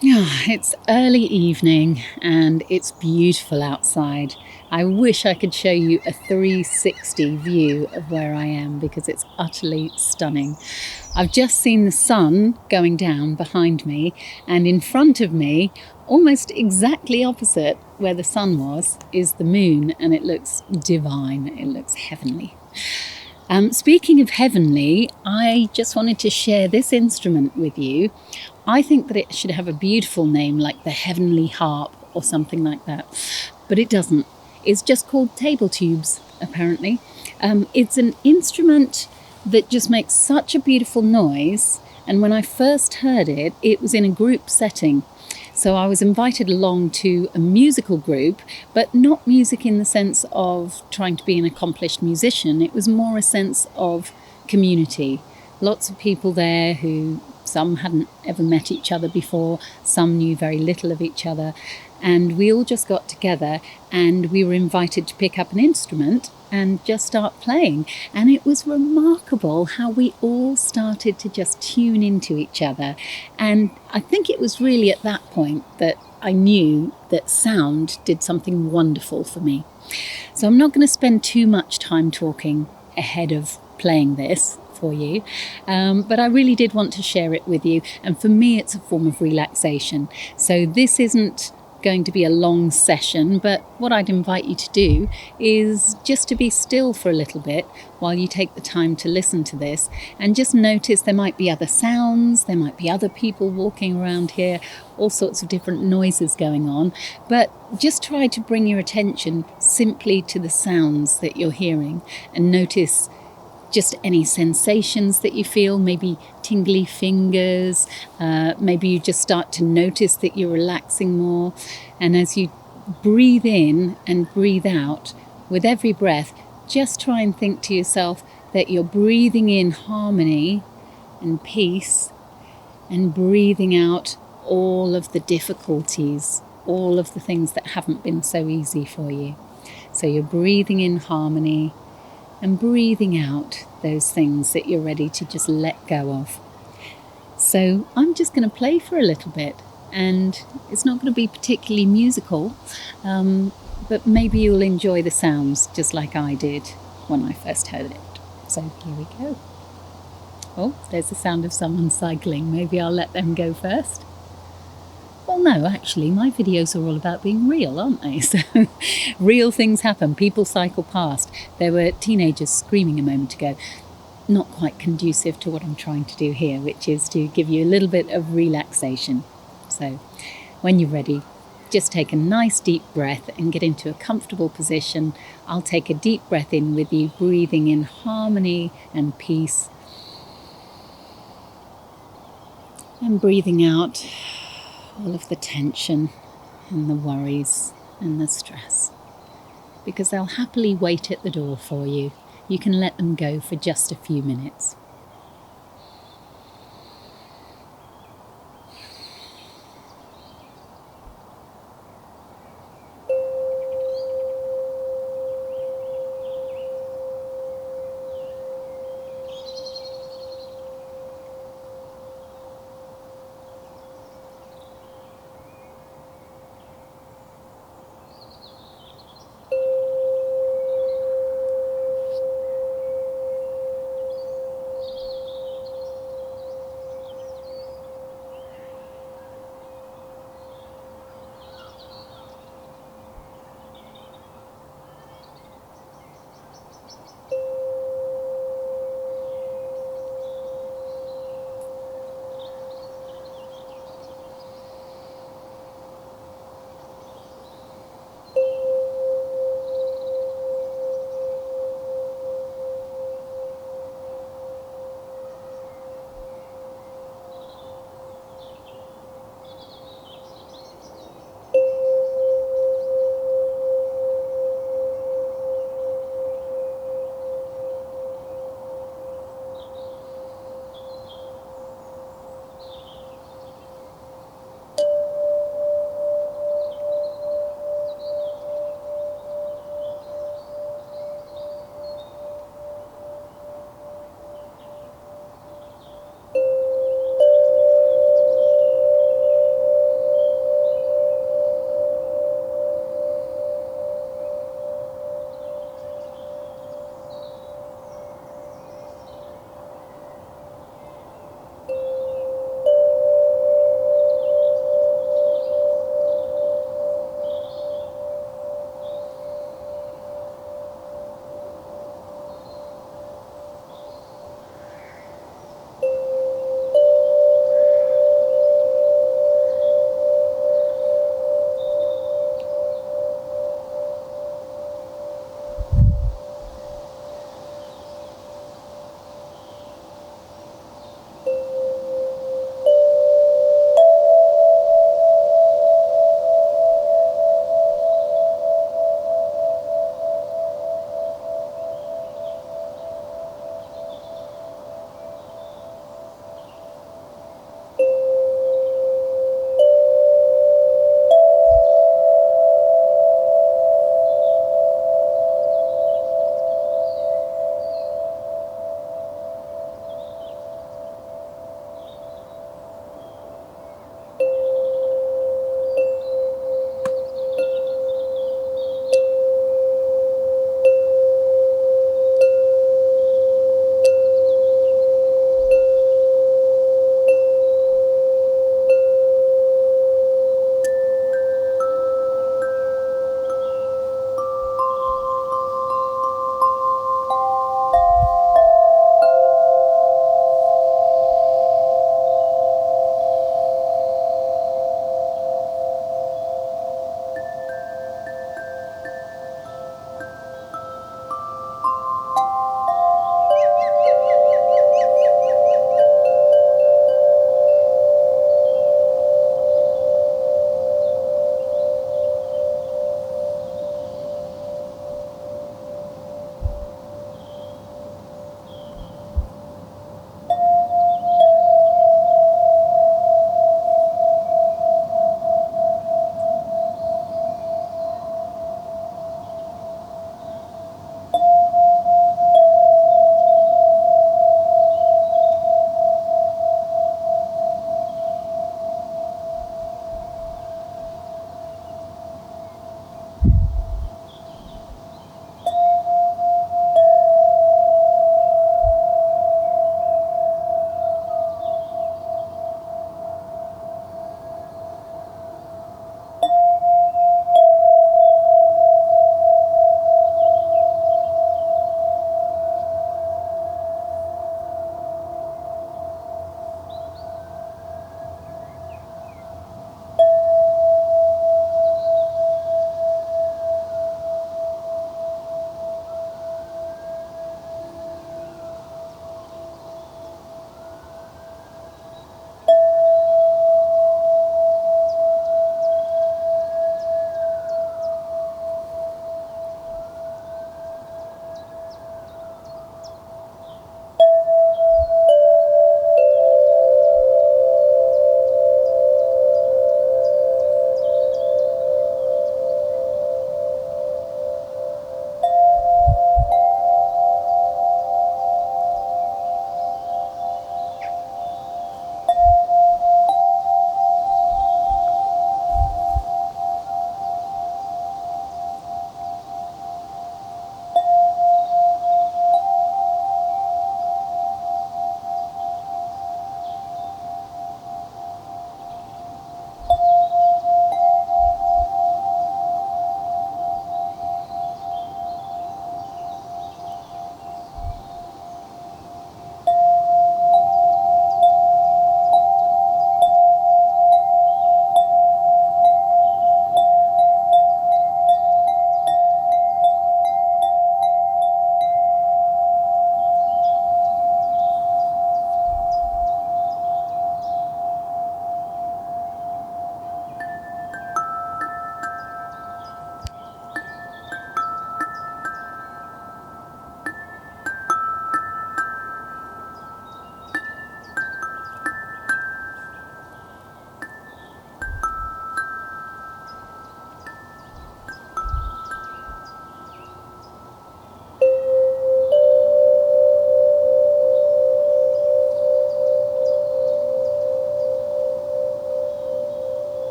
It's early evening and it's beautiful outside. I wish I could show you a 360 view of where I am because it's utterly stunning. I've just seen the sun going down behind me, and in front of me, almost exactly opposite where the sun was, is the moon, and it looks divine. It looks heavenly. Speaking of heavenly, I just wanted to share this instrument with you. I think that it should have a beautiful name like the Heavenly Harp or something like that, but it doesn't. It's just called table tubes, apparently. It's an instrument that just makes such a beautiful noise, and when I first heard it, it was in a group setting. So I was invited along to a musical group, but not music in the sense of trying to be an accomplished musician. It was more a sense of community. Lots of people there who some hadn't ever met each other before, some knew very little of each other, and we all just got together and we were invited to pick up an instrument and just start playing. And it was remarkable how we all started to just tune into each other. And I think it was really at that point that I knew that sound did something wonderful for me. So I'm not going to spend too much time talking ahead of playing this for you, but I really did want to share it with you. And for me, it's a form of relaxation. So this isn't going to be a long session, but what I'd invite you to do is just to be still for a little bit while you take the time to listen to this, and just notice there might be other sounds, there might be other people walking around here, all sorts of different noises going on, but just try to bring your attention simply to the sounds that you're hearing and notice just any sensations that you feel, maybe tingly fingers, maybe you just start to notice that you're relaxing more. And as you breathe in and breathe out, with every breath, just try and think to yourself that you're breathing in harmony and peace, and breathing out all of the difficulties, all of the things that haven't been so easy for you. So you're breathing in harmony and breathing out those things that you're ready to just let go of. So I'm just going to play for a little bit, and it's not going to be particularly musical, but maybe you'll enjoy the sounds just like I did when I first heard it. So here we go. Oh, there's the sound of someone cycling. Maybe I'll let them go first. Well, no, actually, my videos are all about being real, aren't they? So real things happen. People cycle past. There were teenagers screaming a moment ago. Not quite conducive to what I'm trying to do here, which is to give you a little bit of relaxation. So when you're ready, just take a nice deep breath and get into a comfortable position. I'll take a deep breath in with you, breathing in harmony and peace. And breathing out all of the tension and the worries and the stress, because they'll happily wait at the door for you. You can let them go for just a few minutes.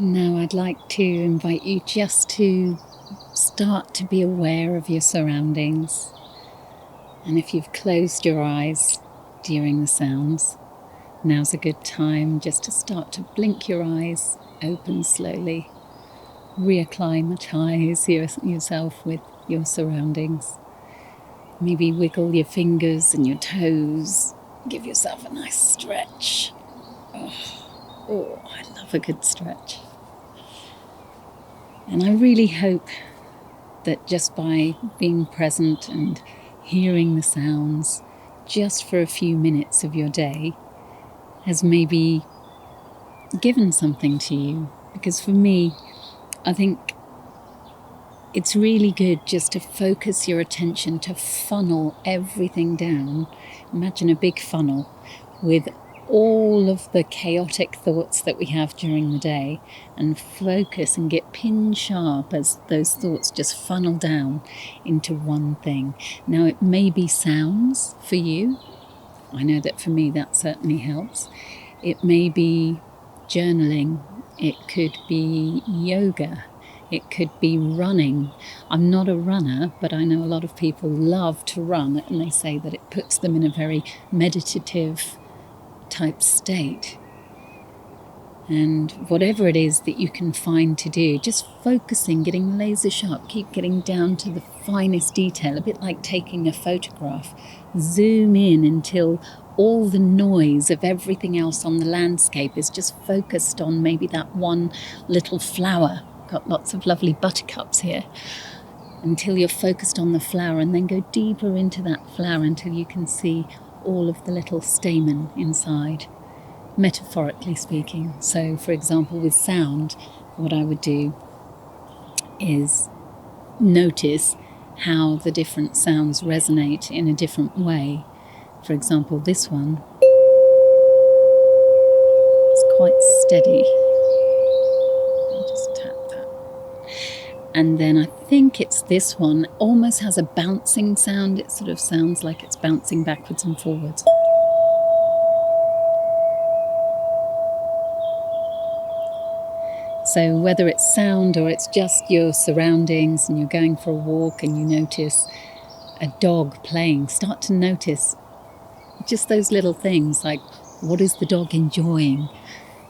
Now I'd like to invite you just to start to be aware of your surroundings. And if you've closed your eyes during the sounds, now's a good time just to start to blink your eyes open slowly. Reacclimatize yourself with your surroundings. Maybe wiggle your fingers and your toes. Give yourself a nice stretch. Oh, I love a good stretch. And I really hope that just by being present and hearing the sounds just for a few minutes of your day has maybe given something to you. Because for me, I think it's really good just to focus your attention, to funnel everything down. Imagine a big funnel with all of the chaotic thoughts that we have during the day, and focus and get pin sharp as those thoughts just funnel down into one thing. Now, it may be sounds for you. I know that for me that certainly helps. It may be journaling. It could be yoga. It could be running. I'm not a runner, but I know a lot of people love to run, and they say that it puts them in a very meditative type state. And whatever it is that you can find to do, just focusing, getting laser sharp, keep getting down to the finest detail, a bit like taking a photograph. Zoom in until all the noise of everything else on the landscape is just focused on maybe that one little flower. Got lots of lovely buttercups here. Until you're focused on the flower, and then go deeper into that flower until you can see all of the little stamen inside, metaphorically speaking. So, for example, with sound, what I would do is notice how the different sounds resonate in a different way. For example, this one is quite steady. I'll just tap that. And then I think it's this one, almost has a bouncing sound. It sort of sounds like it's bouncing backwards and forwards. So whether it's sound or it's just your surroundings and you're going for a walk and you notice a dog playing, start to notice just those little things, like what is the dog enjoying?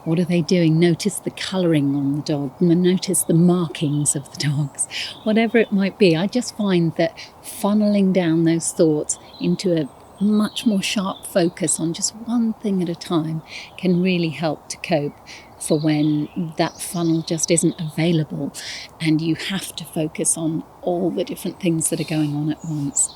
What are they doing? Notice the colouring on the dog, notice the markings of the dogs, whatever it might be. I just find that funneling down those thoughts into a much more sharp focus on just one thing at a time can really help to cope for when that funnel just isn't available and you have to focus on all the different things that are going on at once.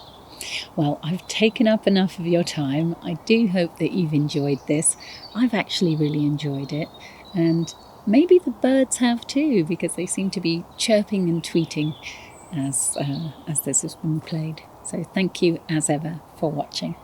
Well, I've taken up enough of your time. I do hope that you've enjoyed this. I've actually really enjoyed it, and maybe the birds have too, because they seem to be chirping and tweeting as this has been played. So thank you as ever for watching.